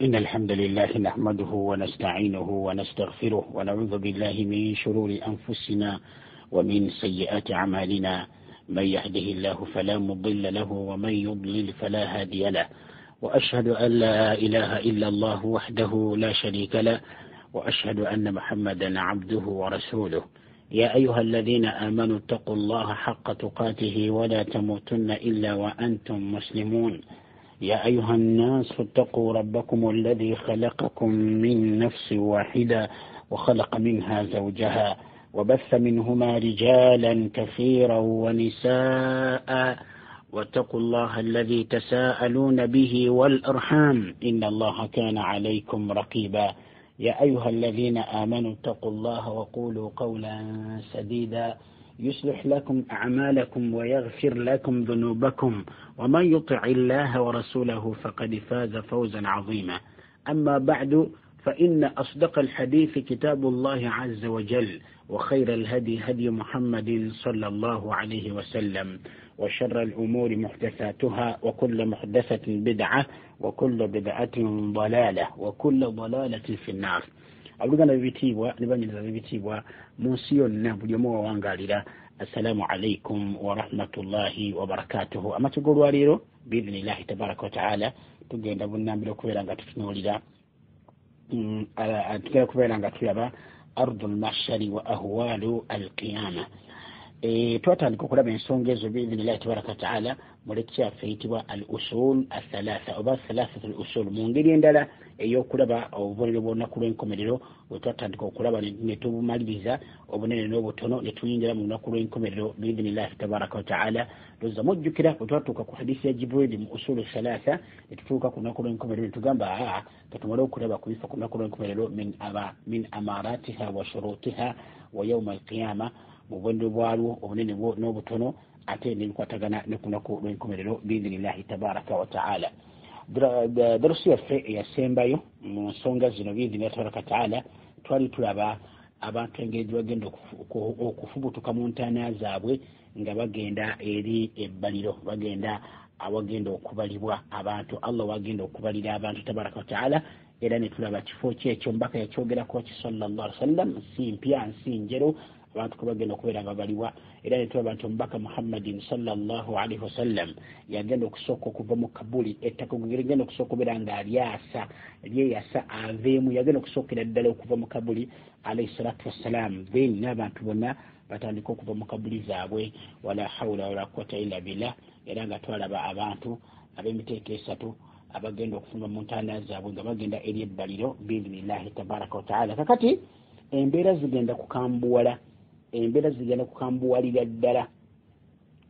إن الحمد لله نحمده ونستعينه ونستغفره ونعوذ بالله من شرور أنفسنا ومن سيئات أعمالنا. من يهده الله فلا مضل له ومن يضلل فلا هادي له، وأشهد أن لا إله إلا الله وحده لا شريك له، وأشهد أن محمدا عبده ورسوله. يا أيها الذين آمنوا اتقوا الله حق تقاته ولا تموتن إلا وأنتم مسلمون. يا أيها الناس اتقوا ربكم الذي خلقكم من نفس واحدة وخلق منها زوجها وبث منهما رجالا كثيرا ونساء، واتقوا الله الذي تساءلون به والأرحام إن الله كان عليكم رقيبا. يا أيها الذين آمنوا اتقوا الله وقولوا قولا سديدا يصلح لكم أعمالكم ويغفر لكم ذنوبكم، ومن يطع الله ورسوله فقد فاز فوزا عظيما. أما بعد، فإن أصدق الحديث كتاب الله عز وجل، وخير الهدي هدي محمد صلى الله عليه وسلم، وشر الأمور محدثاتها، وكل محدثة بدعة، وكل بدعة ضلالة، وكل ضلالة في النار. Alugana bibitibwa nibanyiriza bibitibwa munsi yonna buli omu wangalira. Assalamu alaikum wa rahmatullahi wa barakatuhu. Amatugolo aliro biidhnillahi tabaraka wa taala tugenda bunnambiro kubeera nga tutunuulira tugenda kubeera nga tulaba ardu al-mahshari wa ahwalu al-qiyama. Twatandika okulaba ensonga ezo biidhnillahi tabaraka wa taala mu lecture yaffe eyitibwa al-usuul athalatha oba thalathatu al-usuul, mu ngeri endala ey'okulaba obubonero bw'olunaku lw'enkomerero bwe twatandika okulaba ne tubumaliriza obunene n'obutono ne tuyingira mu lunaku lw'enkomerero biidhnillahi tabaraka wa taala. Lozza mujjukira bwe twatuuka ku hadisi ya Jibril mu usuulu thalatha ne tutuuka ku lunaku lw'enkomerero ne tugamba katumale okulaba ku bifa ku lunaku lw'enkomerero min amaratiha wa shurutiha wa yawma al-qiyama, mu bwendo bwalwo obunene n'obutono ate n'ebikwatagana ne ku lunaku lw'enkomerero biidhnillahi tabaraka wa taala. Darusi yaffe eyasembayo mu nsonga zino biidhnillahi tabaraka wa taala twali tulaba abantu engeri gye bagenda okufubutuka mu ntaana zaabwe nga bagenda eri ebbaliro, bagenda awagenda okubalibwa abantu, Allah wagenda okubalira abantu tabaraka wa taala. Era ne tulaba kifo kyekyo mbaka yakyogerako sallallahu alaihi wasallam, nsi mpya nsi njero abantu ko bagenda okubeera nga baliwa. Era ne tulaba nti omubaka Muhammadin sallallahu alaihi wasallam yagenda okusooka okuva mu Kabuli, ettaka genda okusooka okubeera nga lyeyasa aveemu, yagenda okusookera ddala okuva mu Kabuli alayhi salatu wassalam. Then n'abantu bonna batandika okuva mu Kabuli zaabwe, wala hawla wala quwwata illa billah. Era nga twalaba abantu ab'emiteeko esatu abagenda okufuna mu ntaana zaabwe nga bagenda eri ebbaliro biidhnillahi tabaraka wa taala. Kakati embeera zigenda kukambuwala, embeera zigenda kukambuwalira ddala.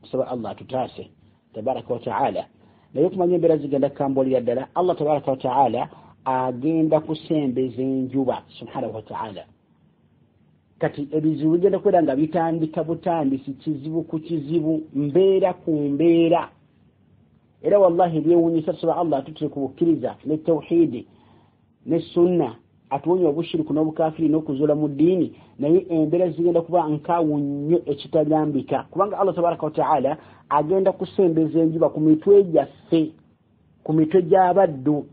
Kusaba Allah atutaase tabaraka wa taala. Naye okumanya embeera zigenda kukambuwalira ddala, Allah tabaraka wa taala agenda kusembeza enjuba subhanahu wa taala. Kati ebizibu bigenda kubeera nga bitandika butandisi, kizibu ku kizibu, mbeera ku mbeera. Era wallahi byewuunyisa tusaba Allah atutire ku bukkiriza ne tawhidi ne sunna, atuwonya obushiriku n'obukafiri n'okuzuula mu ddiini. Naye embeera zigenda kuba nkaawu nnyo ekitagambika, kubanga Allah tabaraka wa taala agenda kusembeza enjuba ku mitwe gyaffe, ku mitwe gy'abaddu.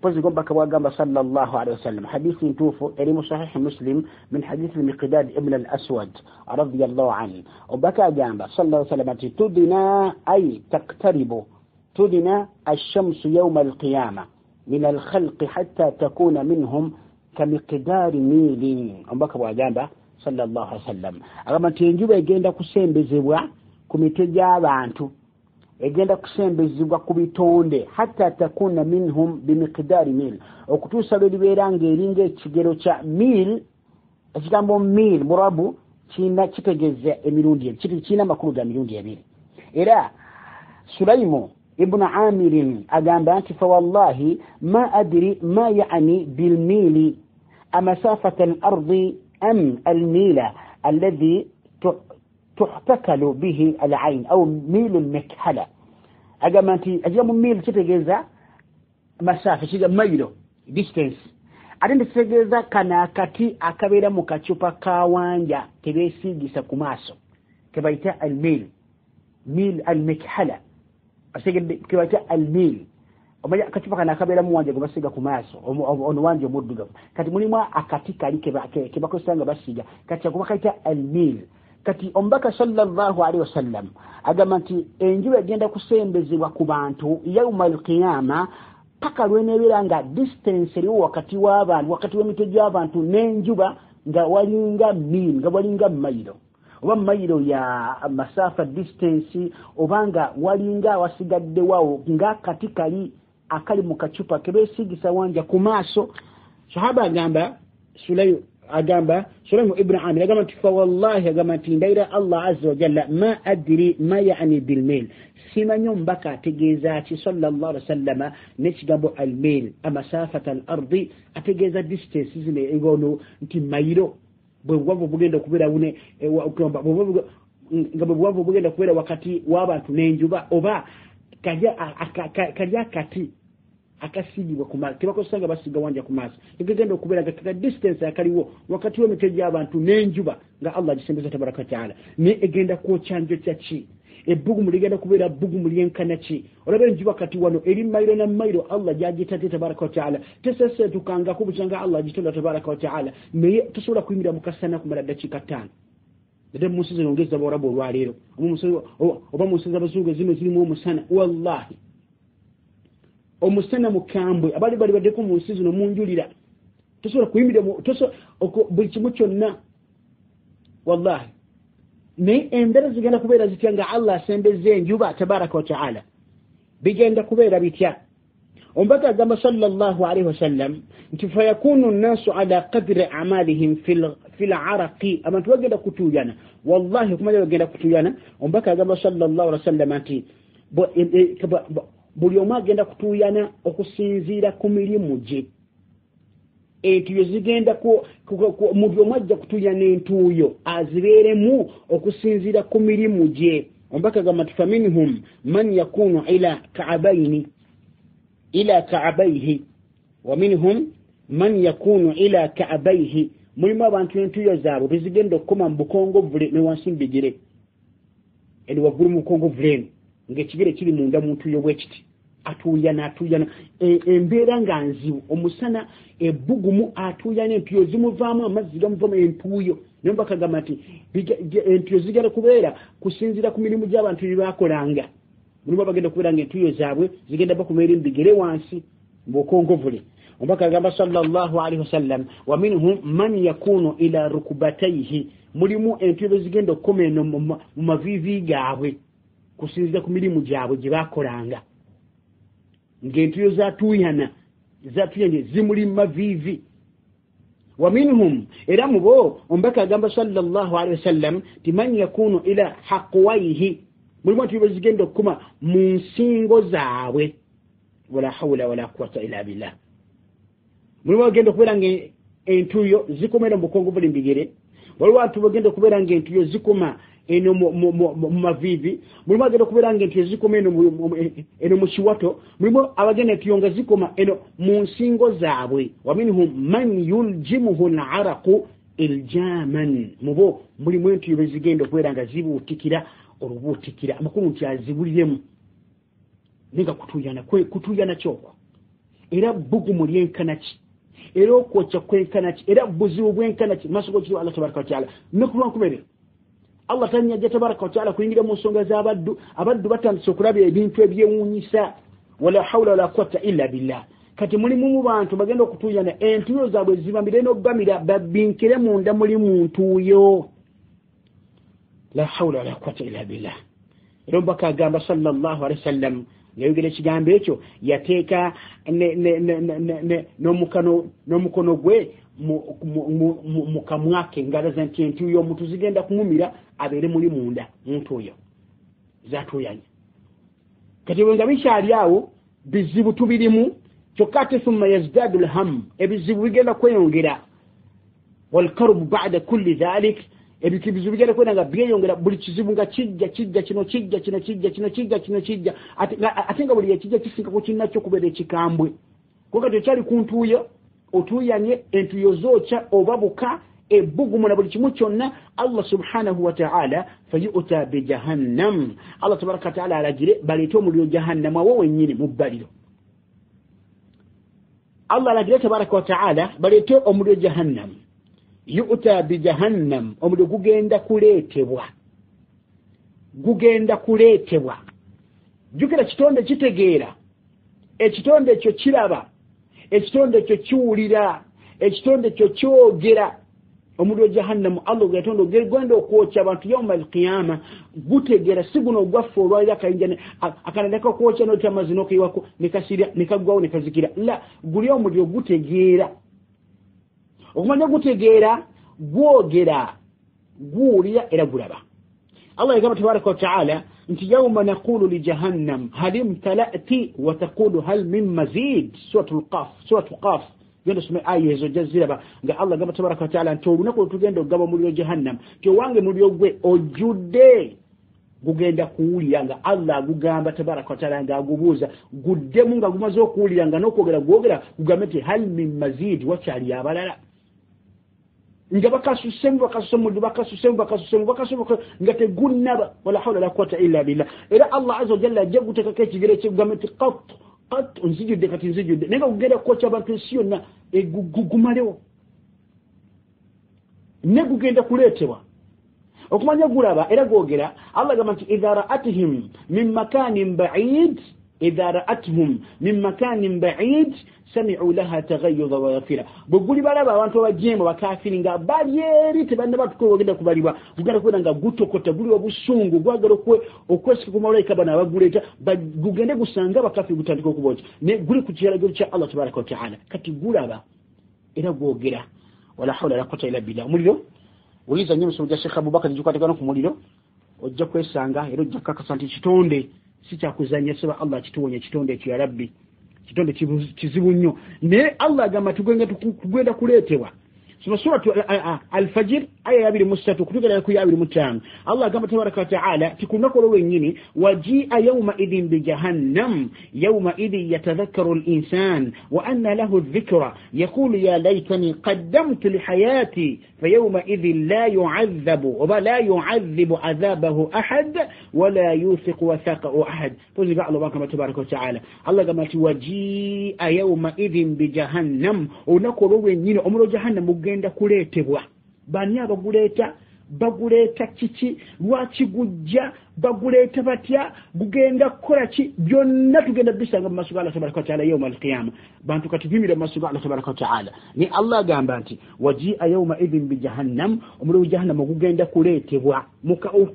Pozi gombaka bwagamba sallallahu alaihi wasallam, hadithi ntuufu eri mu sahih Muslim min hadithi al-Miqdad ibn al-Aswad radiyallahu anhu. Obaka agamba sallallahu alaihi wasallam ati tudina ay taqtaribu tudina ash-shamsu yawma al-qiyamah min al-khalqi hatta takuna minhum kamiqdari milin. Obaka bwagamba sallallahu alaihi wasallam agamba nti enjuba egenda kusembezebwa ku mitwe gy'abantu, egenda kusembezibwa ku bitonde hatta takuna minhum bimiqdari mil, okutuusa lwe libeera ng'eringa ekigero kya mil. Ekigambo mil murabu kitegeeza emirundi ebiri, kirina amakulu ga mirundi ebiri. Era Sulaimu ibn Amirin agamba nti fawallahi ma adri ma yaani bilmili amasafata al-ardi am almila alladhi tuhtakalu bihi al-ayn au mil al-makhala. Agamba nti ajamu mil kitegeeza masafa, kiga mailo distance. Ate kitegeeza kana akati akabeera mu kacupa kawanja tebeesiigisa ku maaso kebayita al-mil al-makhala. Asigede kebayita al-mil omanya akacupa kana akabera mu wanje gubasiga ku maaso ono wanje omuddugavu kati mulimu akati kali ke bakosanga basiga kati akuba kaita al-mil kati ombaka sallallahu alaihi wasallam agamba nti enjuba egenda kusembezebwa ku bantu yaumal qiyama paka lwenebeera nga distance eriwo wakati w'abantu wakati w'emitwe gy'abantu n'enjuba nga walinga mil nga walinga mayiro oba mayiro ya masafa distance obanga walinga wasigadde wawo nga kati kali akali mu kacupa kebesigisa wanja ku maaso sahaba agamba Sulaym ibn Amir agamba fa wallahi agamba tindaira Allah azza wa jalla ma adri ma yani bil mail simanyo mbaka ategeeza ki sallallahu alaihi wasallama nekigambo al mail amasafata al ardi ategeeza distance zine egono nti mayiro bwe bwavu bugenda kubera bune nga bwe bugenda kubera wakati w'abantu n'enjuba oba kajya kati akasigibwa ku maaso kibakosanga basiga wanja ku maaso egenda okubera nga distance akaliwo wakati w'emitwe gy'abantu n'enjuba nga Allah gisembeza tabaraka taala ne egenda kwokyanjo kyaki ebbugumu ligenda kubeera bbugumu lyenkana ki olaba enjuba kati wano eri mayiro na mayiro Allah gyagitadde tabaraka taala tesesetukanga kubukyanga Allah gitonda tabaraka taala naye tosobola kuyimira mu kasana kumala dakiika 5 dede musize nongeza bawarabu olwaleero oba musize abazungu zino zirimu omusana wallahi omusana mukambwe abali baddeko mu nsi zino munjulira tosobola kuyimira buli kimu kyonna wallahi naye embeera zigenda kubeera zitya nga Allah asembezza enjuba tabaraka wa taala bigenda kubeera bitya ombaka agamba sallallahu alaihi wasallam nti fayakunu nnaasu ala qadri amalihim fil araqi abantu bagenda kutuuyana wallahi okumanya bagenda kutuuyana ombaka agamba sallallahu alaihi wasallam nti buli omu agenda kutuuyana okusinziira ku mirimu gye entuuyo zigenda omuntu omu ajja kutuuyana entuuyo azibeeremu okusinziira ku mirimu gye ombaka agamba nti faminhum man yakunu ila ka'abayhi wa minhum man yakunu ila ka'abayhi mulimu abantu entuuyo zaabwe bezigenda okukoma mu bukongo vule ne wansi mbigire eri waggulu mu bukongo vule ng'ekigere kiri munda mu ntuuyo bwekiti atuuyana embeera nga nzibu omusana ebbugumu atuuyana entuuyo zimuvaamu amazzi gamuvaamu entuuyo naye bakagamba nti entuuyo zigenda kubeera kusinziira ku mirimu gy'abantu bye baakolanga mulimu bagenda kubeera nga entuuyo zaabwe zigenda bakumeera embigere wansi mbukongobule ombaka agamba sallallahu alaihi wasallam wa minhum man yakunu ila rukubataihi mulimu entuuyo zigenda okukoma eno mu maviivi gaabwe kusinziira ku mirimu gyabwe gye baakolanga ng'entuuyo zatuuyana zimuli maviivi wa minhum era mubo ombaka agamba sallallahu alaihi wasallam ti man yakunu ila haqwaihi mulimu entuuyo zigenda okukoma mu nsingo zaabwe wala hawla wala quwwata illa billah mulimu bagenda okubeera nga entuuyo zikomera mu bukongo buli mbigere waliwo abantu bagenda okubeera nga entuuyo zikoma eno mu maviivi mulimu agenda okubeera nga entuuyo zikoma eno mu kiwato mulimu abagenda entuuyo nga zikoma eno mu nsingo zaabwe wa minhum man yuljimuhu al-araqu iljaman mubo mulimu entuuyo bezigenda okubeera nga zibuutikira olubuutikira amakulu nti azibuliremu ninga kutuuyana kyokwo era bbugumu lyenkanaki era okwokya kwenkanaki era buzibu bwenkanaki maaso g'ekiro Allah tabaraka wa taala nekulwankuberera Allah tanyajja tabaraka wa taala kuyingira mu nsonga z'abaddu batandise okulaba ebintu ebyewuunyisa wala hawla wala quwwata illa billah kati mulimu mu bantu bagenda okutuuyana entuuyo zaabwe zibambire n'obbamira babbinkire munda muli mu ntuuyo la hawla wala quwwata illa billah era mbaka agamba sallallahu alaihi wasallam yayogera ekigambo ekyo yateeka n'omukono gwe mu kamwake ngalaza nti entuuyo omuntu zigenda kumumira abeere muli munda muntu oyo zatuuyanye kati bwe nga bikyali awo bizibu tubirimu kyokka ate thumma yazdadu lhamu ebizibu bigenda kweyongera walkarubu ba'da kulli dhalik ebizibu bigenda kwenda nga byeyongera buli kizibu nga kijja kino kijja ate nga buli ekijja kisinka ku kinnakyo kubeera ekikambwe kuba tekyali ku ntuuyo otuuyanye entuuyo zookya oba buka ebbugumu na buli kimu kyonna Allah subhanahu wa ta'ala fayu'ta bi jahannam Allah tabaraka wa ta'ala alagire baleete omuliro jahannam awo wennyini mu bbaliro Allah la tabaraka wa ta'ala balete omuliro jahannam yu'ta bi jahannam omuliro gugenda kuleetebwa jukira kitonde kitegeera ekitonde ekyo kiraba ekitonde ekyo kiwulira ekitonde ekyo kyogera omuliro jahannam Allah yatonda ogenda okwokya abantu yawma al-qiyama gutegeera siguno gwaffe olwalira akayinja akanadaka kwokya n'otyamazino kiwako nekasirya nekagwawo nekazikira la guli omuliro gutegeera okumanya gutegeera gwogera guwulira era gulaba Allah yagamba tabaraka wa ta'ala nti yawma naqulu li jahannam hal imtala'ti wa taqulu hal min mazid suratul qaf genda some aya ezo jaziraba nga Allah gamba tabaraka wa ta'ala nti olunaku tugenda ogaba muliro jahannam kyo wange muliro gwe ojudde gugenda kuwulira nga Allah agugamba tabaraka wa ta'ala nga agubuuza guddemu nga gumaze okuwulira nga n'okwogera gwogera kugambe nti hal min mazid wakyali abalala nga bakasusembu nga tegunnaba wala hawla la quwwata illa billah era Allah azza wa jalla jagutekako ekigere kigugambe nti qat nzijudde kati nzijudde nenga kugenda kwokya abantu ensi yonna gumalewo ne gugenda kuleetebwa okumanya gulaba era gwogera Allah gamba nti idha ra'atuhum min makanin ba'id sami'u laha taghayyudha wa yafira buguli balaba abantu abajemo bakafiri nga balyeri tebanna batuko bagenda kubalibwa gugenda kwenda nga gutokota guli obusungu gwagala okwesika ku malaika bana baguleta gugende gusanga bakafiri gutandika okubocha ne guli ku kiragiro kya Allah tabaraka wa ta'ala kati gulaba era gwogera wala hawla la quwwata illa billah muliro uliza nyuma soja Sheikh Abubakar jukatekano ku muliro ojja kwesanga era ojja kakasanti kitonde si kya kuzanya seba Allah kituwonye kitonde kya Rabbi kitonde kizibu nnyo ne Allah agamba tugenda kuleetebwa suratu al-fajr aya 23 kutugera ku 25 Allah agamba tabaraka wa ta'ala tikunako lwenyini wajia yawma idhin bi jahannam yawma idhin yatadhakkaru al-insan wa anna lahu adh-dhikra yaqulu ya laytani qaddamtu li hayati fayawma idhin la yu'adhabu wa la yu'adhibu adhabahu ahad wa la yuthiqu wathaqahu ahad tuziga Allah tabaraka wa ta'ala Allah agamba wajia yawma idhin bi jahannam unako lwenyini omuliro jahannam genda kuleetebwa bani baguleta kiki lwaki gujja baguleta batya gugenda kukola ki byonna tugenda bisanga mu maaso ga Allah tabaraka wa ta'ala yawma al-qiyama bantu katubimira mu maaso ga Allah tabaraka wa ta'ala ni Allah agamba nti wajia yawma idhin bi jahannam omuliro jahannam gugenda kuleetebwa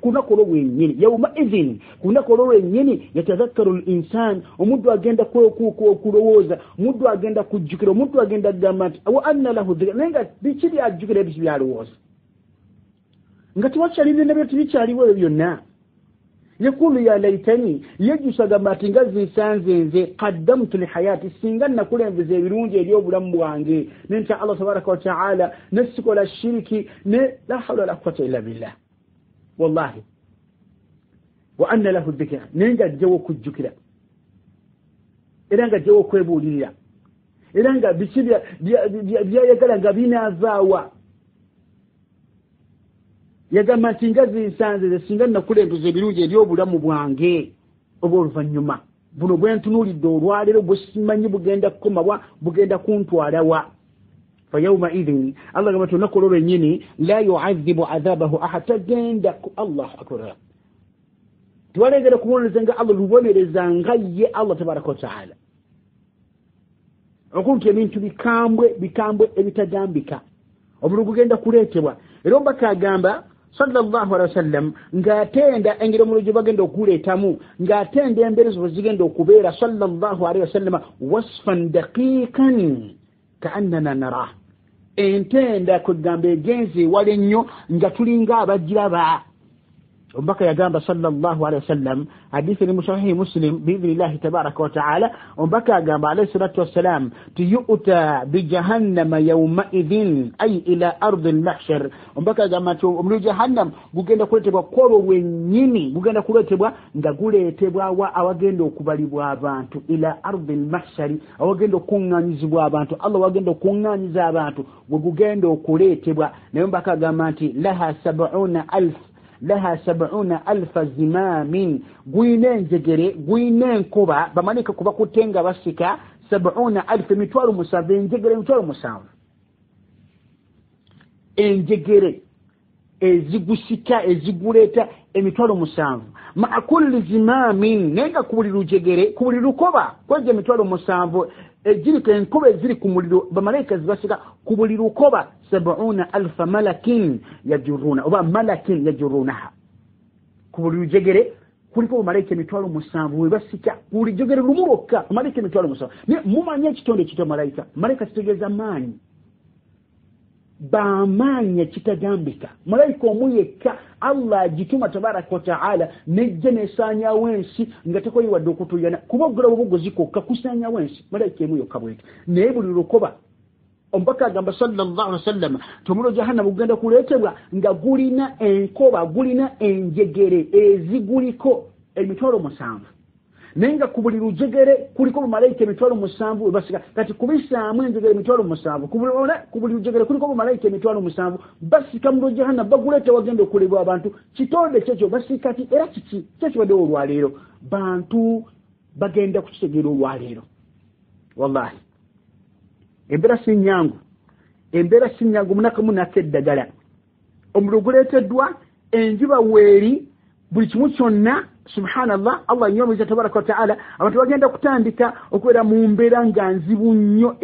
kunako lwenyini yawma idhin kunako lwenyini yatadhakkaru al-insan omuntu agenda kulowooza omuntu agenda kujjukira omuntu agenda kugamba nti wa anna lahu dhikra nenga bikiri ajjukira ebyo byalowooza nga tiwakyalire nebyo tibikyaliwo byonna yakulu ya laitani yejusaga mati nga zinsanze nze qaddamtu li hayati singa nakulembeza ebirungi eri obulamu bwange nenta Allah tabaraka wa ta'ala nesikola shiriki ne la hawla wala quwwata illa billah wallahi wa anna lahu dhikra nenga jewo kujjukira era nga jewo kwebulirira era nga bikibya byayagala nga binazaawa yagamba nti nga zinsanze singa nakulembeza ebirungi eri obulamu bwange obw'oluvannyuma buno bwentunuulidde olwaleero bwe simanyi bugenda kukomabwa bugenda kuntwalawa fayawma idhin Allah gamba olunaku olwo lwennyini la yu'adhibu adhabahu ahad tagenda ku Allahu akbar tiwaleegera kubonereza nga Allah lubonereza nga ye Allah tabaraka wa ta'ala okunti ebintu bikambwe ebitagambika omuliro gugenda kuleetebwa era ombaka agamba sallallahu alaihi wasallam ngatenda engero muluje bagenda okuleetamu ngatenda emberezo zigenda okubeera sallallahu alaihi wasallam wasfan daqiqan ka'annana nara entenda kugamba egenzi wale nnyo nga tulinga abajiraba ombaka yagamba sallallahu alaihi wasallam hadithi ni sahih muslim biidhnillah tabaraka wa ta'ala ombaka agamba alayhi salatu wassalam tiyuta bi jahannam yawma idhin ay ila ardh al-mahshar ombaka agamba omuliro jahannam gugenda kuletebwa kwolo wenyini gugenda kuletebwa nga guletebwa wa awagenda okubalibwa abantu ila ardh al-mahshar awagenda okunganyizibwa abantu Allah wagenda okunganyiza abantu gugenda okuletebwa naye ombaka agamba nti laha 70,000 zimamin gwine njegere gwine nkuba bamanika kuba kutenga basika 70,000 emitwalo 7 enjegere emitwalo 7 enjegere ezigusika eziguleta emitwalo 7 ma kulli zimamin nenga kubuli lujegere kubuli lukoba kwaje emitwalo 7 ejirika enkoba eziri ku muliro bamalayika zibasika kubuli lukoba 70,000 malakin yajuruna oba malakin yajurunaha kubuli lujegere kuliko bamalayika emitwalo 7 webasika kubuli jegere lumuroka bamalayika emitwalo 7 ne mumanya kitonde kitwa malayika malayika kitegeza maanyi bamanya kitagambika malayika omuyeka Allah jituma tabaraka wa taala nejje nesanya wensi ngateko yiwadde okutuyana kubogora obugozi kokka kusanya wensi malayika emuyo kabwete naye buli lukoba ombaka agamba sallallahu alaihi wasallam tumulo jahannam ugenda kuletebwa nga gulina enkoba gulina enjegere eziguliko emitwalo 7 nenga kubuli lujegere kuliko malayika emitwalo 7 basika kati kubisaamu enjegere emitwalo 7 kubuli lujegere kuliko malayika emitwalo 7 basika mu jahannam bagulete wagenda okulebwa abantu kitonde kyekyo basika kati era kiki kyekyo bade olwaleero bantu bagenda kukitegera olwaleero wallahi Embeera sinyangu munaka munakeddagala omuliro guleeteddwa enjuba weeri buli kimu kyonna subhanallah Allah nyomiza tabaraka wa taala abantu bagenda kutandika okwera mu mbeera nga nzibu nnyo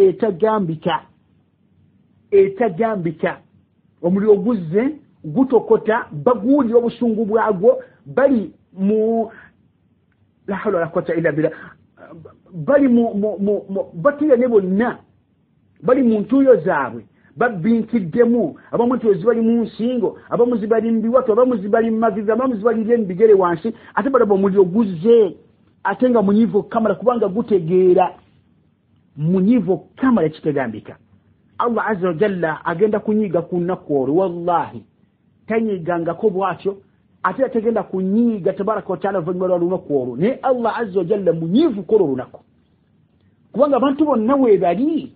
etagambika omuliro guzze gutokota baguulira obusungu bwagwo bali mu la hawla wala quwwata illa billah bali mu batuya ne bonna bali mu ntuuyo zaabwe babinkiddemu abamu tozibali mu nsingo abamu zibali mbiwato abamu zibali maviza abamu zibali bigere wansi ate balaba omuliro guzze ate nga munyivu kamera kubanga gutegeera munyivu kamera kitegambika Allah azza wa jalla agenda kunyiga ku nnaku olwo wallahi tanyigangako bwatyo ate ategenda kunyiga tabaraka wa taala oluvannyuma lwa lunaku olwo naye Allah azza wa jalla munyivu kola olunaku kubanga abantu bonna weebali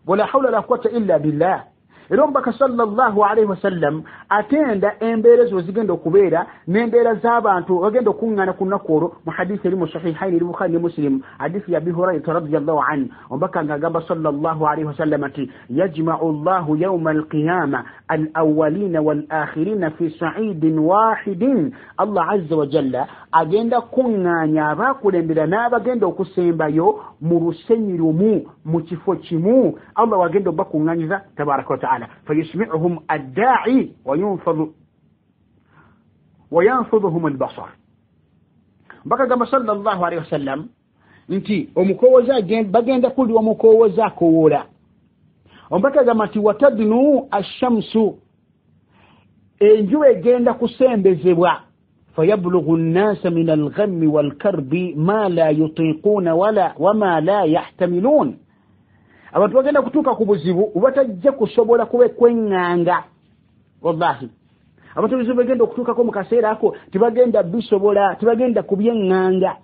wala hawla wala quwwata illa billah erombaka sallallahu alayhi wasallam atenda embeera zo zigenda okubeera n'embeera z'abantu bagenda okungana ku nakoro mu hadisi eri mu sahihaini eri Bukhari ne Muslim hadisi ya Abi Hurairah radhiyallahu anhu ombaka ngagamba sallallahu alayhi wasallam ati yajma'u Allahu yawma al-qiyamah al-awwalin wal-akhirin fi sa'idin wahidin Allah azza wa jalla agenda kunganya abakulembera n'abagenda okusembayo mu lusenyi lumu mu kifo kimu Allah wagenda bakunganyiza tabaraka wa ta'ala فيسمعهم الداعي وينفضهم البصر بقى كما صلى الله عليه وسلم انتي omukowoza bagenda kuli omukowoza kowola ombaka gamati watadnu ash-shamsu enjuwe egenda kusembezebwa فيبلغ الناس من الغم والكرب ما لا يطيقون وما لا يحتملون abantu bagenda kutuuka ku buzibu ubatajja kusobola kwenganga wallahi abantu bizibu bagenda okutuukako mu kaseera ako tibagenda bisobola tibagenda kubyenganga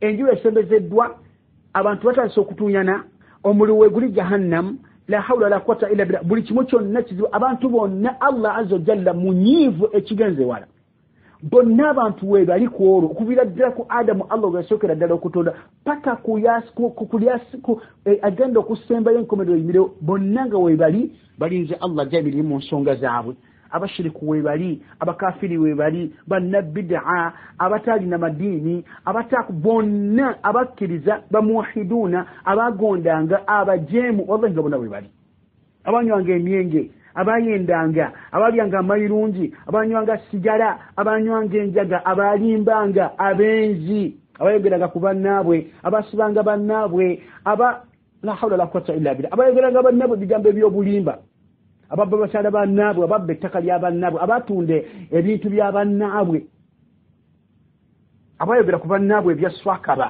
enjuwe esembezeddwa abantu batandise okutuuyana omuliro weguli jahannam la hawla wala quwwata illa billah buli kimu kyonna kizibu abantu bonna Allah azza wa jalla munyivu ekigenze wala bonna abantu webali ku olwo okubira ddala ku Adamu Allah bw'asookera ddala okutonda paka kulyasiku agenda okusembayo enkomerero y'emiro bonna nga webali balinze Allah jabiri mu nsonga zaabwe abashiriku webali abakafiri webali bannabid'a abatalina madiini bonna abakkiriza bamuwahiduna abagondanga abajeemu wallahi nga bonna webali abanywanga emyenge abayendanga abalyanga amayirungi abanywanga sigara abanywanga enjaga abalimbanga abenzi abayogeranga ku bannaabwe abasibanga bannaabwe la hawla la quwwata illa billah abayogeranga bannaabwe bigambo ebyobulimba ababba bakyala bannaabwe ababba ettaka lya bannaabwe abatunde ebintu bya bannaabwe abayogera ku bannaabwe ebyaswakaba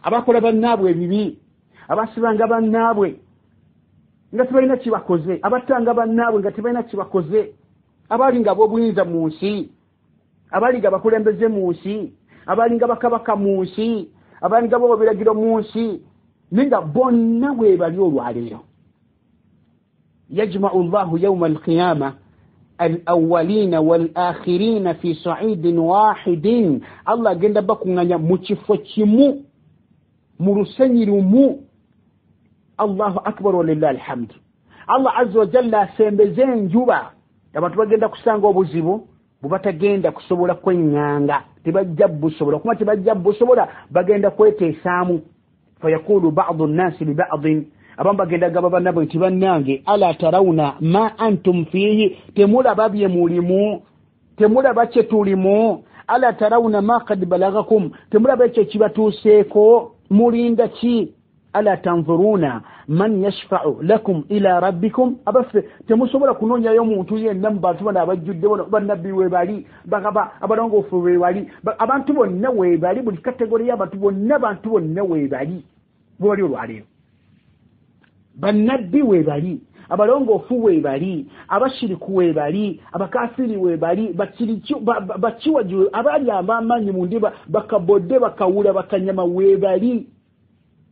abakola bannaabwe ebibi abasibanga bannaabwe nga tibalina kibakoze abatanga bannaabwe nga tibalina kibakoze abalinga b'obuyinza mu nsi abalinga bakulembeze mu nsi abalinga bakabaka mu nsi abalinga b'obiragiro mu nsi ninga bonna bwe bali olwaleero yajma'u Allahu yawma al-qiyamah al-awwalina wal-akhirina fi sa'idin wahidin Allah agenda bakunganya mu kifo kimu murusenyirumu. Allahu akbar walillahi alhamd. Allah azza wa jalla sembeze enjuba abantu bagenda kusanga obuzibu bubatagenda kusobola kwenyanga tebajja busobola kuma tebajja busobola bagenda kweteesaamu. Fayaqulu ba'du an-nasi li ba'din abamba bagenda gaba bannabo nti bannange ala tarawna ma antum fihi temulaba bye mulimu temulaba kye tulimu ala tarawna ma qad balagakum temulaba kye kibatuuseeko mulinda ki ala tanzuruna man yashfa'u lakum ila rabbikum abafe temusobola kunoonya yo muntu yenna mu bantu bano abajjudde bannabbi weebali bagaba abalongoofu weebali abantu bonna weebali buli kategori y'abantu bonna bantu bonna weebali bwali olwaleero bannabbi weebali abalongoofu weebali abashiriku weebali abakafiri weebali bakiwaji abali abamanyi mu ndiba bakabodde bakawula bakanyama weebali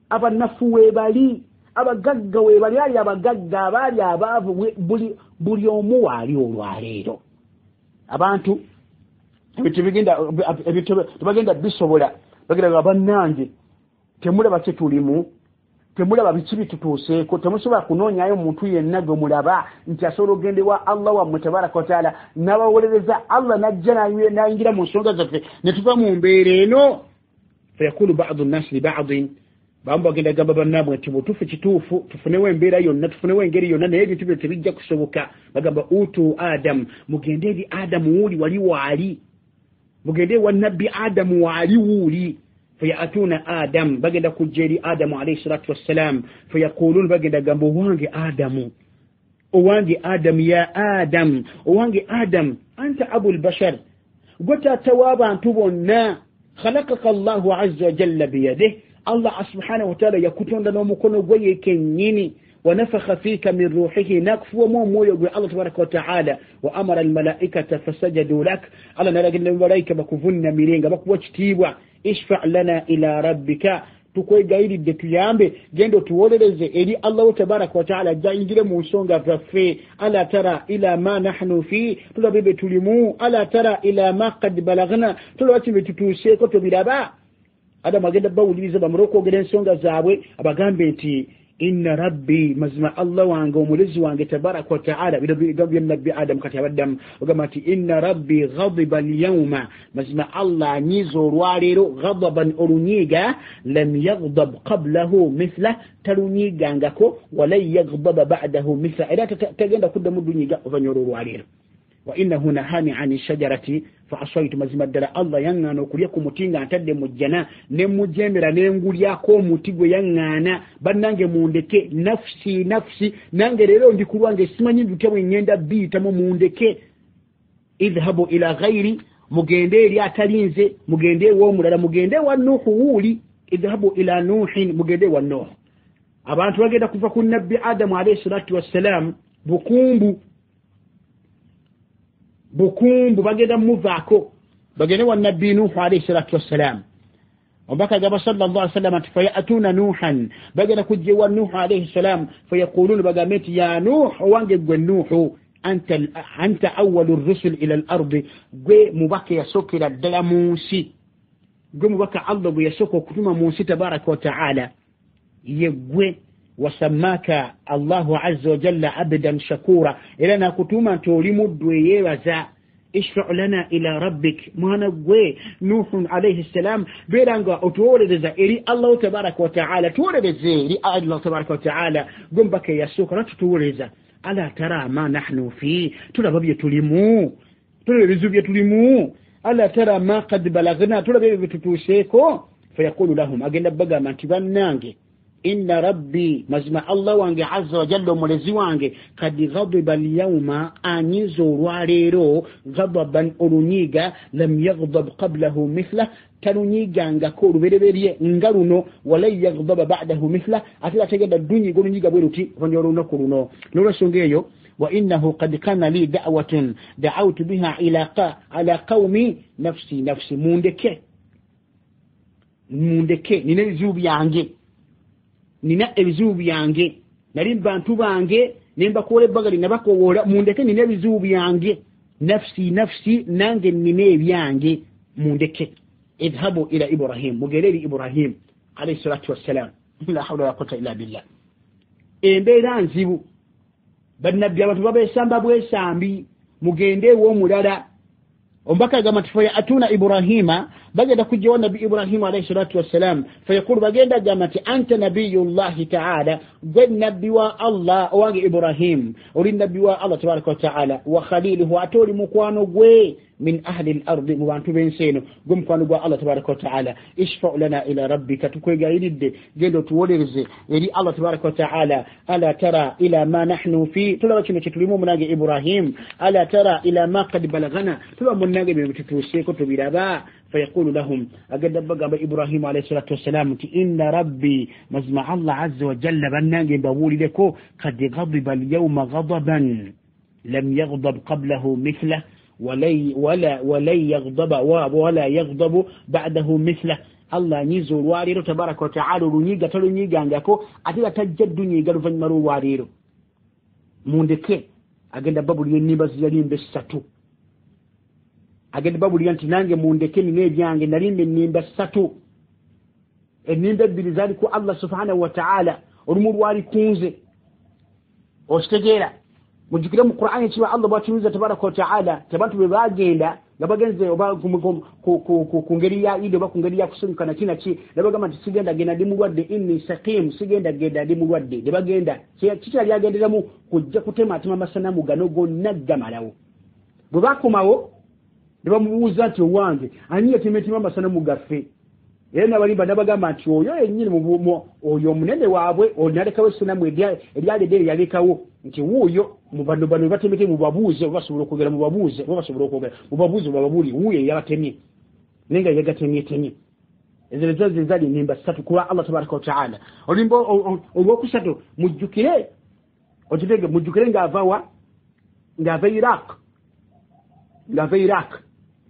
abanafu weebali abagagga weebali ali abagagga abali abaavu buli omu waali olwaleero abantu tebagenda bisobola bagenda bannange temulaba kye tulimu temulaba biki bitutuuseeko temusobola kunoonyayo muntu yenna gwe mulaba nti asobola ogendewa Allah wammwe tabaraka wa taala n'abawolereza Allah najja n'ayingira mu nsonga zaffe ne tuva mu mbeera eno. Fayaqulu ba'du nnasi li ba'din bamba bagenda gamba bannabwe nti butufu kituufu tufunewo embeera yonna tufunewo engeri yonna naye ebintu byo tebijja kusoboka. Bagamba utu Adam mugende eri Adamu wuuli wali waali mugende wa nabbi Adamu waali wuuli. Fayatuna Adam bagenda kujja eri Adamu alayhi salatu wassalam fayaqulun bagenda gamba owange Adam ya Adam owange Adam anta abul bashar gwe taata w'abantu bonna khalaqaka Allahu azza wa jalla biyadihi Allah subhanahu wa ta'ala yakutonda n'omukono gwe yekennyini ونفخ فيك من روحه نكفو مو يقول الله تبارك وتعالى وأمر الملائكة فسجدوا لك على نرجل الملائكة بكفن ميرينغ بكوشتيبوا اشفع لنا إلى ربك tukwe gaidi detuyambe gendo tuwoleleze eri Allah tabarak wa taala jaingire mu nsonga zaffe ala tara ila ma nahnu fi tulabibe tulimu ala tara ila ma qad balagna tulawati bitutuse ko tobiraba ada magenda bawuliza bamroko gede nsonga zaabwe abagambe nti inna rabbi mazma Allah wange omulezi wange tabarak wa taala bidabye nabbi Adam kati abaddam ogamati inna rabbi ghadiba al-yawma mazma Allah nyizo olwaleero ghadaban olunyiga lam yaghdab qablahu mithla talunyiga ngako wala yaghdab ba'dahu mithla ila tagenda kudda mudunyiga ovanyoro olwaleero wa innahu nahani 'ani shajarati fa asaytu mazma dala Allah yangana okulya ku mutinga antadde mujjana ne mujemera ne ngulyako omuti gwe yangana bannange mundeke nafsi nange lero ndi kulwange simanyi ndutya nyenda bita mu mundeke idhabu ila ghairi mugende eri atalinze mugende wo mulala mugende wa Nuhu wuli idhabu ila Nuhin mugende wa Nuh abantu bagenda kuva ku nabbi Adam alayhi salatu wassalam bukumbu bagenda muvaako bagende wa nabbi Nuh alayhi salatu wassalam وبكى جاب صلى الله عليه وسلم فيأتون نوحا بقى كجي ونوح عليه السلام فيقولون بقى ميت يا نوح وانجد نوح أنت أول الرسل إلى الأرض قوي مبكى يسوك إلى الدلموسي قوي مبكى الله يسوك كتما موسي تبارك وتعالى يقوي وسماك الله عز وجل عبدا شكورا إلينا كتما تولم دوية وزا اشفع لنا إلى ربك مانا قوي نوح عليه السلام بيرانغا أتولد إلي الله تبارك وتعالى تولد إلي الله تبارك وتعالى قم بك يسوك رتتولد ألا ترى ما نحن فيه تلبب يتلمو ألا ترى ما قد بلغنا تلبب يتتوسيكو فيقول لهم أجل بقى ما تبنانك إن ربي مزمع الله وانجي عز وجل وملزي وانجي قد غضب اليوم آنيزو واريرو غضبا أرونيغا لم يغضب قبله مثله ترونيغا نغاكورو بيري نغارونو ولن يغضب بعده مثله أتلا تجد الدنيا يقولوا نيغا بيروتي فنيرونو كورونو نورا سنجيو وإنه قد كان لي دعوة دعوت بها على قومي نفسي موندكي نينزو بيانجي nina ebizibu byange nali bantu bange nemba kole bagali nabakowola mundeke nina ebizibu byange nafsi nange nina ebyange mundeke idhabu ila Ibrahim mugereri Ibrahim alayhi salatu wassalam la hawla wala quwwata illa billah embeera nzibu bannabbi abantu babesamba bwesambi mugende w'omulala ombaka agamba nti fayatuna ibrahima bagenda kujjawo nabi ibrahima alayhi salatu wassalam fayaqulu bagenda agamba nti anta nabiyullahi taala gwe nabbi wa allah owange ibrahim oli nabbi wa allah tabaraka wa taala wa khaliluhu ate oli mukwano gwe min ahli al-ardi mu bantu b'ensi eno gwe mukwano gwa allah tabaraka wa taala ishfa' lana ila rabbika tukwegayiridde genda otuwolereze eri allah tabaraka wa taala ala tara ila ma nahnu fi tulaba kino kyetulimu munange ibrahim ala tara ila ma qad balagana tulaba munange bye tutuuseeko tubiraba فيقول لهم أجد بقى إبراهيم عليه الصلاة والسلام إن ربي مزمع الله عز وجل بناجي بقول لكو قد غضب اليوم غضبا لم يغضب قبله مثله ولا يغضب بعده مثله الله نيزو الواريرو تبارك وتعالى رنيغا تلنيغا عندكو أتلا تجد نيغا فنمرو الواريرو موندكي أجد بابو ينبز يلين بساتو agenda babuli yanti nange mundeke nine byange nalimbe nimba 3 enimba 2 zali ku Allah subhanahu wa ta'ala olumuru wali kunze ostegera mujukira mu Qur'ani kiba Allah bwatuuza tabaraka wa ta'ala tabantu bebagenda gabagenze oba ku ngeri ya ido ba ku ngeri ya kusinkana kina ki labagamba nti sigenda genda ndi mulwadde inni saqim sigenda genda ndi mulwadde debagenda kikyali agenderamu kujja kutema atima masanamu gano gonna gamalawo bwe bakomawo Deba mubuuza nti owange ani yatemetima amasanamu gaffe era nabalimba nabagamba nti oyo yennyini oyo omunene waabwe onalekawo essanamu eryalede yalekawo nti wuuyo mu bano batemete mubabuuze basobola okwogera mubabuuze bababuli wuuyo yabatemye nenga yagatemyetemye ezo zali nimba 3 kuba Allah tabaraka wa taala olimbo olwokusatu mujjukire otitege mujjukire ngava Iraq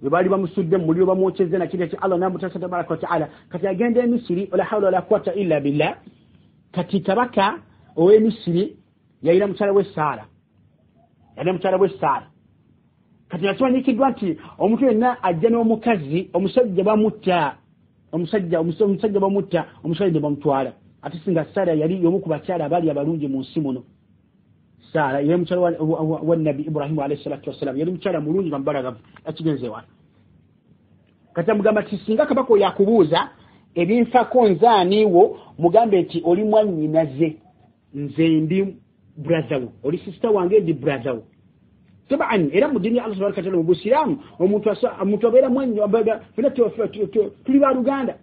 bali bamusudde mulio bamwocheze na kile cha Allah na mutasa tabaraka wa taala kati agende Misiri wala hawla wala quwwata illa billah kati tabaka owe Misiri yaira mutala we Sara kati yatwa nikidwa nti omuntu yenna ajja n'omukazi omusajja bamutta omusajja bamutwala ati singa Sara yali yomu ku bakyala abali abalungi mu nsi muno Sara yali mutala wa nabi Ibrahim alayhi salatu wassalam yali mutala mulungi bambaraga akigenze wana kata mugamba tisinga kabako yakubuuza ebinfako nzaaniwo mugambe nti oli mwannyinaze nze ndi brother wo oli sister wange ndi brother wo taban era mu dini Allah subhanahu wa ta'ala mu Busilamu omuntu abeera mwanyo abaga fina tuli ba Luganda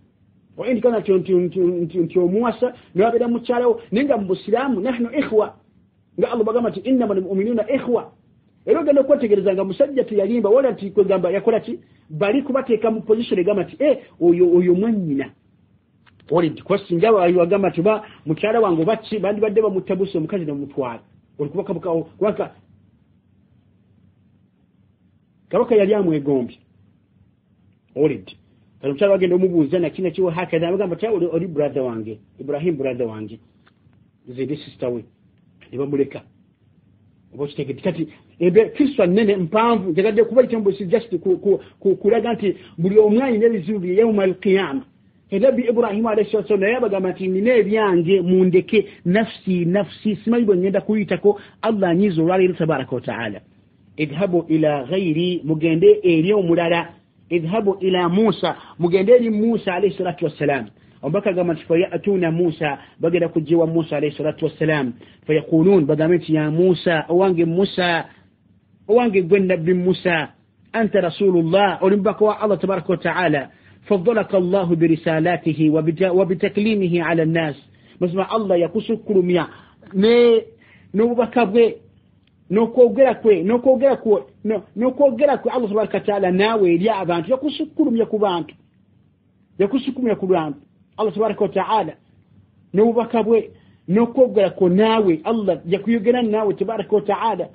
oindi kana nti omuwasa nabeera mukyalawo nenga mu Busilamu nahnu ikhwa nga Allah bagamba nti innamal mu'minuna ikhwa era genda kwetegereza nga musajja tuyalimba wala nti kwegamba yakola ki bali kubateeka mu position egamba nti oyo mwannyina oli nti kwasinga bagamba nti ba mukyala wange baki bandi badde bamutabuse omukazi n'omutwala olikuba kabaka yali amwegombi olidi omukyala wagenda omubuuza nakina kiwa hakaza bagamba nti oli brother wange Ibrahim brother wange zedi sister we nebamuleka obokitegedde kati Kristo nene mpanvu jagadde kuba itembo si just kulaga nti buli omwanya n'ebizibu bye yawma al-qiyama Nabi Ibrahim alayhi salatu yabagamba nti nine ebyange mundeke nafsi simanyi bwe ngenda kuyitako Allah anyiza olwaleero tabaraka wa ta'ala idhabu ila ghairi mugende eri omulala idhabu ila Musa mugende eri Musa alayhi salatu wassalam وبكى قامت فيأتون موسى بقى كجوا موسى عليه الصلاة والسلام فيقولون بدامت يا موسى أوانج قلنا بموسى أنت رسول الله ولنبقى الله تبارك وتعالى فضلك الله برسالاته وبتكليمه على الناس مسمع الله يقص كرميا نوبكى نوكوغera kwe Allah تبارك وتعالى nawe eri abantu yakusukurumya ku bantu Allah tabaraka wa ta'ala n'ubaka bwe n'okwogera ko naawe Allah yakuyogera naawe tabaraka wa ta'ala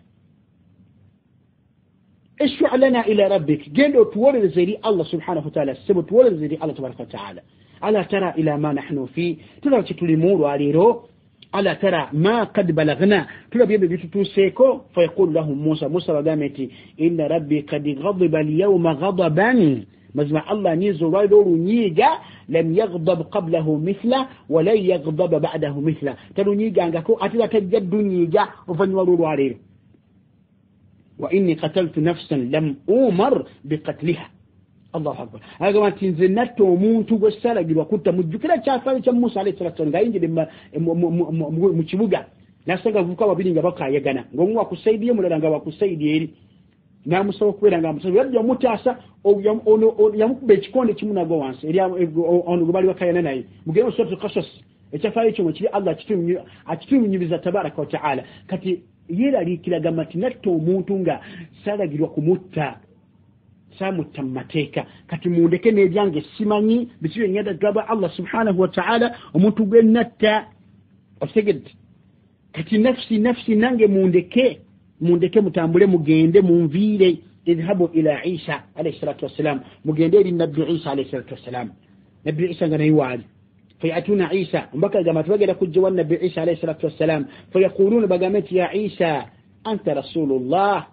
ishfa' lana ila rabbik gendo tuwoleze eri Allah subhanahu wa ta'ala sebo tuwoleze eri Allah tabaraka wa ta'ala ala tara ila ma nahnu fi tulaki tulimuru aliro ala tara ma qad balagna tulabye bitutuseko fa yaqulu lahum Musa bagameti inna rabbi qad ghadiba al-yawma ghadaban mazima Allah nizo lwaliro olunyiiga lam yaghdab qablahu mithla wa lan yaghdab ba'dahu mithla talunyiigangako ate tajja dunyiiga oluvannyuma lw'olwaleero wa inni qataltu nafsan lam umar biqatliha Allahu akbar agamba nti nze natta omuntu gwe ssalagirwa kutta mujjukira kyafaayo kya Musa alayhi salatu wasallam ng'ayingidde mu kibuga n'asanga abavubuka babiri nga bakaayagana ng'omu wakusaidiye mulala nga wakusaidiye eri n'amusaba okubeera nga amusaba yadde yamutaasa yamukuba ekikonde kimu nagwa wansi eri ono gwe bali bakayana naye mugende mu suratul Qasas ekyafaayo ekyo kiri Allah akitunyumiza tabaraka wa ta'ala kati yeeraliikira gamba nti natta omuntu nga saalagirwa kumutta samutta mu mateeka kati mundeke n'ebyange simanyi biki bye ngenda gaba Allah subhanahu wa ta'ala omuntu gwe natta otegedde kati nafsi nange mundeke mutambule mugende munviire idhabu ila Isa alayhi salatu wassalam mugende eri nabbi Isa alayhi salatu wassalam nabbi Isa nga naye waali fayatuna Isa mbaka gamba tubagenda kujja wa nabbi Isa alayhi salatu wassalam fayaquluna bagamati ya Isa anta rasulullah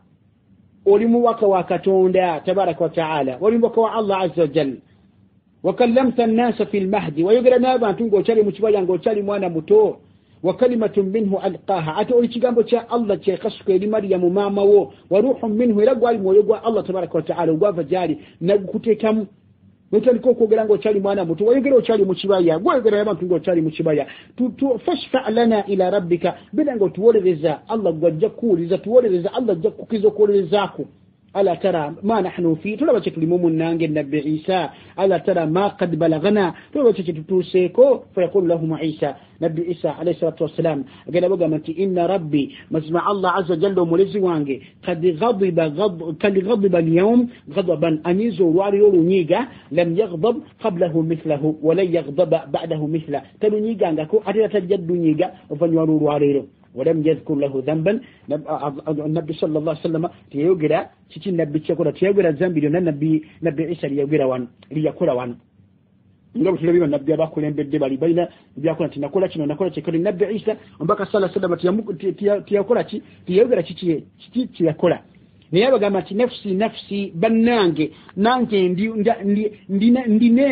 oli mubaka wa Katonda tabaraka wa ta'ala oli mubaka wa Allah azza wa jalla wa kallamta an-nasa fil mahdi wayogera n'abantu ng'okyali mu kibaya ng'okyali mwana muto wa kalimatun minhu alqaha ate oli kigambo kya Allah kyekasuka eri Maryamu maama wo wa ruhun minhu era gwali mwoyo gwa Allah tabaraka wa ta'ala ogwava gyali nagukuteekamu wetandika okwogera ng'okyali mwana muto wayogera okyali mu kibaya gwayogera abantu ng'okyali mu kibaya fashfa lana ila rabbika bida ng'otuwolereza Allah gwajja kuwuliriza tuwolereza Allah ajja kukkiriza okuwolerezaako ألا ترى ما نحن فيه تلا بتشكل مؤمن نانج النبي عيسى ألا ترى ما قد بلغنا تلا بتشكل توسيكو فيقول لهم عيسى نبي عيسى عليه الصلاة والسلام قال بقى متي إن ربي مسمع الله عز وجل ملزوانج قد غضب اليوم غضبا أنيزو واريولو نيجا لم يغضب قبله مثله ولن يغضب بعده مثله تلو نيجا عندكو أتلا تجد نيجا وفنيولو واريولو ولم يذكر له ذنبا النبي صلى الله عليه وسلم تيوغرا تشي النبي تشكر تيوغرا ذنب لنا نبي عيسى ليغرا وان ngabo tulabira nabbi abakulembe bedde bali baina byakola tinakola kino nakola kikoli nabbi Isa mbaka sallallahu alaihi wasallam tiyakola ki tiyogera kiki yakola naye abagamba ati nafsi bannange nange ndine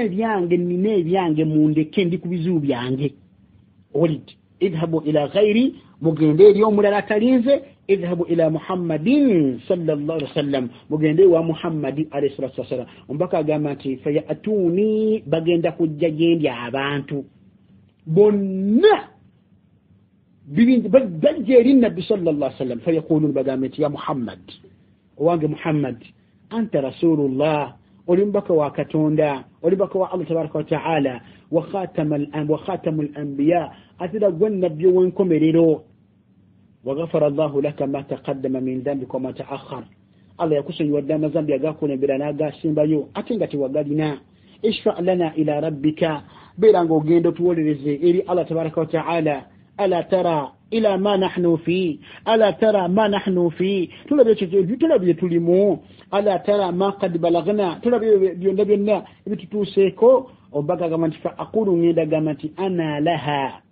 ebyange mundeke ndi kubizu byange olid idhabu ila ghairi mugende eri omulala atalinze idhabu ila Muhammadin sallallahu alaihi wasallam mugende wa Muhammadi alayhi salatu wasallam mbaka agamba nti fayatuni bagenda kujja gendi abantu bonna bajja eri nabbi sallallahu alaihi wasallam fayaqulun bagamba nti ya Muhammad owange Muhammad anta rasulullah olimbaka wa Katonda olimbaka wa Allah tabaraka wa ta'ala wa khatamul anbiya atida gwen nabbi wenkomerero وغفر الله لك ما تقدم من ذنبك وما تأخر الله يكسن ودنا ذنبي غاكون بلنا غاسمبايو اتنغتي وغادينا اشفع لنا الى ربك بيرانغو غيندو تولرزي الى الله تبارك وتعالى الا ترى الى ما نحن فيه الا ترى ما نحن فيه تلبي تلمو الا ترى ما قد بلغنا تلبي بيوندبنا بتتوسيكو وبغا غمانتي فاقول نيدا غمانتي انا لها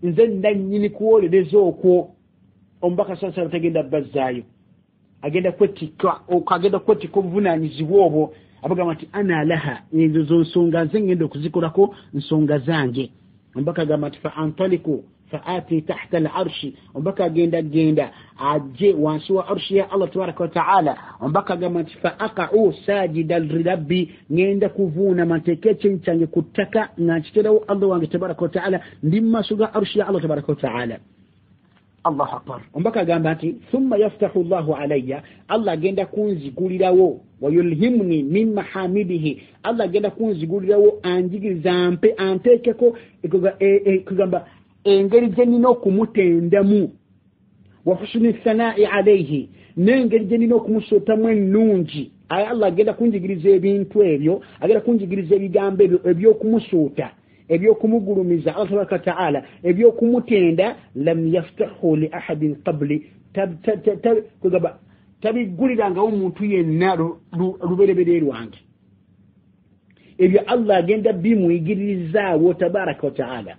nze ndanyini kuwolereza okwo ombaka sasa tagenda bazzaayo agenda kwetika obuvunaanyizibwa obwo abagamba nti ana laha ezo nsonga nze ngenda okuzikolako nsonga zange ombaka agamba nti fa antaliku faati tahta al-arshi ombaka genda aje wansi wa arshi ya Allah tabaraka wa ta'ala ombaka agamba nti fa aqa'u sajida lirabbi ngenda kuvuna matekeche nchange kutaka ngachiterawo Allah wange tabaraka wa ta'ala ndimma suga arshi ya Allah tabaraka wa ta'ala Allah akbar ombaka agamba nti thumma yaftahu Allahu alayya Allah genda kunzigulirawo wayulhimni min mahamidihi Allah genda kunzigulirawo anjigiriza antekeko kugamba engeri jenino kumutendamu wa husni thanai alayhi n'engeri jenino kumusotamu ennungi Allah agenda kunjigiriza ebintu ebyo agenda kunjigiriza ebigambo ebyokumusota ebyokumugulumiza Allah tabaraka ta'ala ebyokumutenda lam yaftahu li ahadin qabli kugaba tabiguliranga omuntu yenna luberebere lwange ebyo Allah agenda bimuyigiriza wa tabaraka ta'ala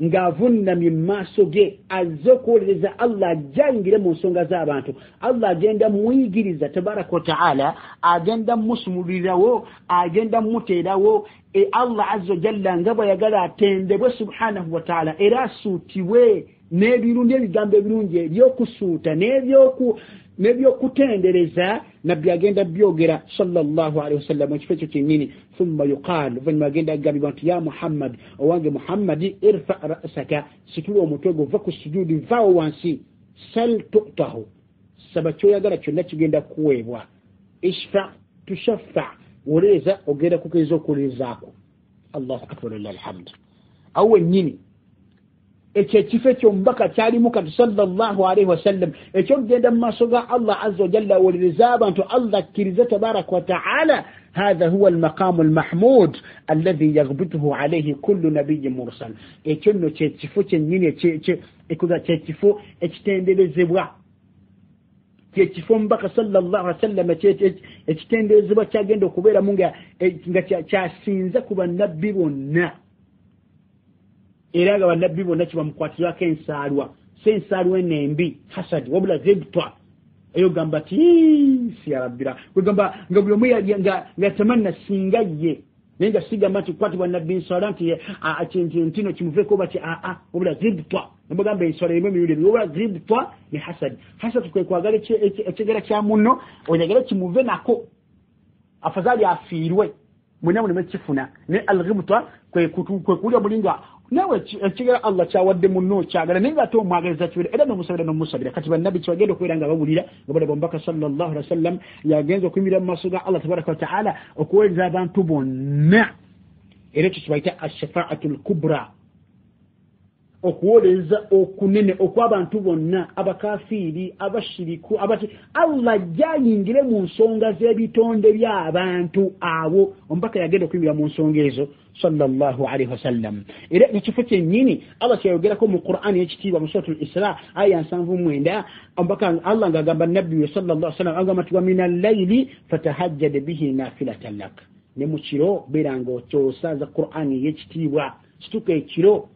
ngavunna mimaaso ge azze okuwolereza Allah ajjayingire mu nsonga z'abantu. Allah agenda muyigiriza tabaraka wa ta'ala, agenda musumulirawo, agenda muteerawo. Allah azza wa jalla nga bw'ayagala atendebwe subhanahu wa ta'ala era asuutibwe n'ebirungi ebigambo ebirungi ebyokusuuta n'ebyokutendereza nabbi agenda byogera sallallahu alaihi wasallam ekifo ekyo kyennyini. Thumma yuqaal oluvannyuma agenda agambibwa nti ya Muhammad, owange Muhammadi, irfa ra'saka, situla omutwe gwo, va ku sujudi, vaawo wansi. Sal tu'tahu, saba kyoyagala kyonna kigenda kuweebwa. Ishfa tushaffa, woleeza ogenda kukkiriza okuwulizaako. Allahu akbar lillahi alhamd. awo wennyini ekyo ekifo ky'omubaka kyalimu kati sallallahu alaihi wasallam ekyokugenda mu maaso ga Allah azza wa jalla awuliriza abantu Allah akkiriza tabaraka wa ta'ala. هذا هو المقام المحمود الذي يغبطه عليه كل نبي مرسل. ekyo nno kyekifo kyennyini kyekifo ekitenderezebwa, kyekifo mbaka sallallahu alaihi wasallam ekitenderezebwa kyagenda okubeeramu nga kyasinze ku bannabbi bonna, era nga bannabbi bonna kibamukwatirako ensaalwa, si ensaalwa enembi hasad wabula zibtwa eyo gamba ti si arabbira kugamba nga buli omu nga tamanna singa ye naye nga sigamba nti kukwatibwa nabbi nsala nti ntino kimuveeko bati wabula zibtwa nabagamba ensala erimu emirundi ebiri wabula zibtwa ne hasad. Hasad kwe kwagala ekyegera kya munno oyagala kimuve nako afadhali afiirwe mwena muleme kifuna ne alghibtwa kwe kulya mulinga nawe ekigera Allah kyawadde munno kyagala naye ate omwagaliza kibira era n'omusabira kati bannabbi kyagenda okubeera nga babulira nga bali bombaka sallallahu alaihi wasallam yagenza okuyimirira mu maaso ga Allah tabaraka wa ta'ala okuweereza abantu bonna. Era ekyo kibayita ash-shafa'atul kubra, okuwooleza okunene okw'abantu bonna, abakafiiri, abashiriku, Allah jayingire mu nsonga z'ebitonde by'abantu abo. Omubaka yagenda okuyimirira mu nsonga ezo sallallahu alaihi wasallam. Era ekifo kyennyini Allah kyayogerako mu Qur'ani ekitiibwa mu suratul Isra aya 79. Omubaka Allah ng'agamba nabbi we sallallahu alaihi wasallam agamba nti wa minal layli fatahajjad bihi nafilatan lak, ne mu kiro beera ng'okyosaaza Qur'ani y'ekitiibwa. Situka ekiro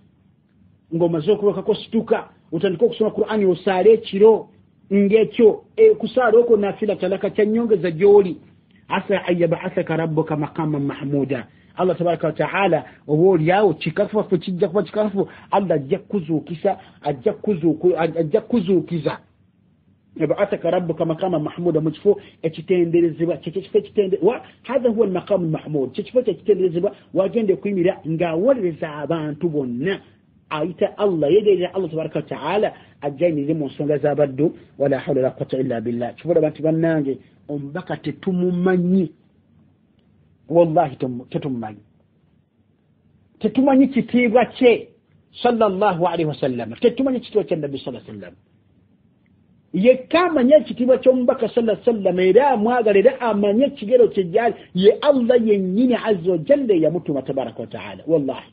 ng'omaze okulokako, situka otandika okusoma Qur'ani osaale ekiro ng'ekyo kusaala okwo nafilatan lak kyanyongeza gy'oli. Asa ayyab'athaka rabbuka maqaman mahmuda. Allah tabaraka wa ta'ala oboolyawo kikafu kijja kuba kikafu, Allah ajja kuzuukiza yab'athaka rabbuka maqama mahmuda mu kifo ekitenderezebwa. Kyekifo ekitenderezebwa hadha huwa al-maqam al-mahmud, kyekifo ekitenderezebwa wagenda okuyimirira ng'awolereza abantu bonna. Ayita Allah yedeerera Allah tabaraka wa ta'ala ajjayinirize mu nsonga z'abaddu. Wala hawla wala quwwata illa billah. Kifuula abantu bannange omubaka tetumumanyi, wallahi tetumanyi kitiibwa kye sallallahu alaihi wasallam, tetumanyi kitiibwa kya nabbi sallallahu alaihi wasallam. Yekka amanye ekitiibwa ky'omubaka sallallahu alaihi wasallam era amwagala era amanye ekigero kye gyali ye Allah yennyini azza wa jalla yamutuma tabaraka wa ta'ala. Wallahi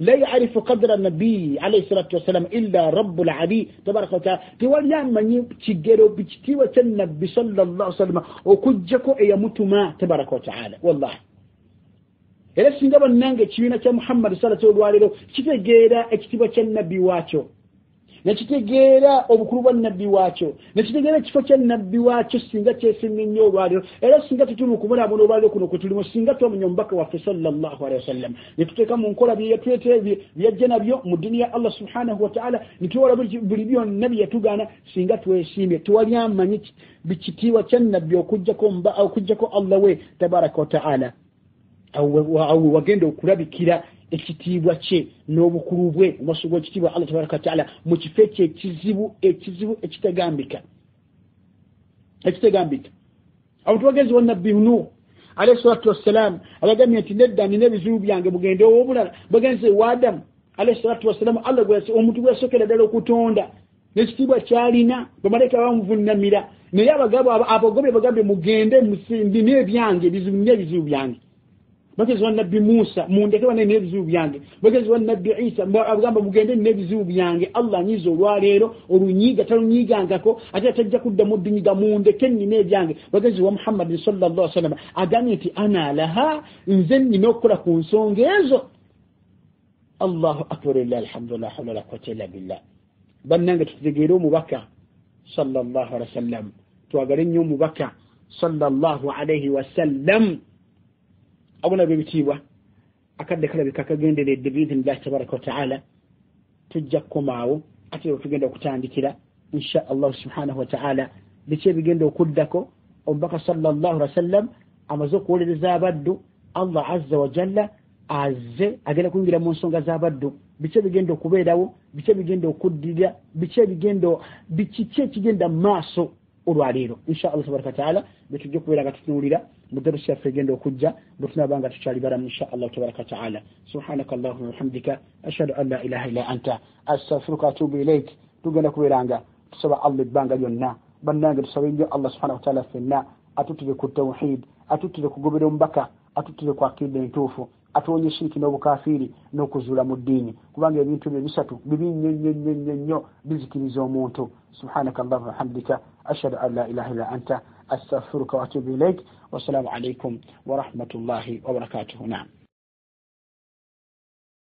لا يعرف قدر النبي عليه الصلاة والسلام إلا رب العلي تبارك وتعالى. تولي من يتجروا بجتوى النبي صلى الله عليه وسلم وكجكوا يموت ما تبارك وتعالى. والله إلا سنجاب النانجة تشوينة محمد صلى الله عليه وسلم تتجرى اكتوى النبي واتو nekitegera obukulu bwa nabbi waakyo, nekitegera ekifo kya nabbi waakyo singa kyesimye nnyo olwaliro. Era singa tutuma okumula muno olwaliro kuno kwe tulimu, singa twamanya omubaka waffe sallallahu alaihi wasallam ne tuteeka mu nkola bye yatuleetera byajja nabyo mu ddiini ya Allah subhanahu wa ta'ala, ne tuwola buli byonna bye yatugaana, singa twesiimye tewali amanyi bikitiibwa kya nabbi okuggyako Allah we tabaraka wa ta'ala awo wagenda okulabikira ekitiibwa kye n'obukulu bwe omaaso g'ekitiibwa Allah tabaraka wa ta'ala mu kifo kye ekizibu ekitegambika. Abantu bagenzi wa nabbi Nuh alayhi salatu wassalam abagambye nti nedda nina ebizibu byange mugende obulala. Bagenzi wa Adamu alayhi salatu wassalam Allah omuntu gwe yasokera ddala okutonda n'ekitiibwa kyalina bamalayika bamuvunnamira, naye abagobye bagambye mugende musindime ebyange ebizibu byange. Bagezi wa nabbi Musa mundeke wane n'ebizibu byange. Bagezi wa nabbi Isa abagamba mugende n'ebizibu byange. Allah anyiza olwaleero olunyiga talunyigangako ate atajja kuddamu ddunyiga mundeke nnina ebyange. Bagezi wa Muhammad sallallahu alaihi wasallam agambye nti ana laha, nze nnina okukola ku nsonga ezo. Allahu akbar lillahi alhamdu la hawla wala quwwata illa billah bannange tutegeera omubaka sallallahu alaihi wasallam twagale nnyo omubaka sallallahu alaihi wasallam abuna bebitiibwa akadde kalabika kagenderedde biidhinillahi tabaraka wataala tujja kukomaawo ate tugenda okutandikira insha allahu subhanahu wataala biki ebigenda okuddako omubaka sallallahu alaihi wasallam amaze okuwolereza abaddu Allah azza wa jalla azze agenda kuyingira mu nsonga z'abaddu biki ebigenda okubeerawo biki ebigenda okuddira biki ekigenda mu maaso olwaleero insha allah tabaraka wataala betujja okubeera nga tutunuulira mu darusi yaffe egenda okujja bwe tunaabanga tukyali balamu insha allah tabaraka wataala subhanaka allahumma wabihamdika ashhadu an la ilaha illa anta astaghfiruka wa atubu ilaik tugenda kubeeranga tusaba allah ebbanga lyonna bannange tusabe nnyo allah subhanahu wataala ffenna atuttire ku tawhid atuttire kugobera omubaka atuttire ku akida entuufu atuwonye shiriki n'obukafiiri n'okuzuula mu ddiini kubanga ebintu bye bisatu bibi nnyo bizikiriza omuntu subhanaka allahumma wabihamdika ashhadu an la ilaha illa anta astaghfiruka wa atubu ilaik wasalaamu alaikum wa rahmatullahi wa barakatuhu. Naam.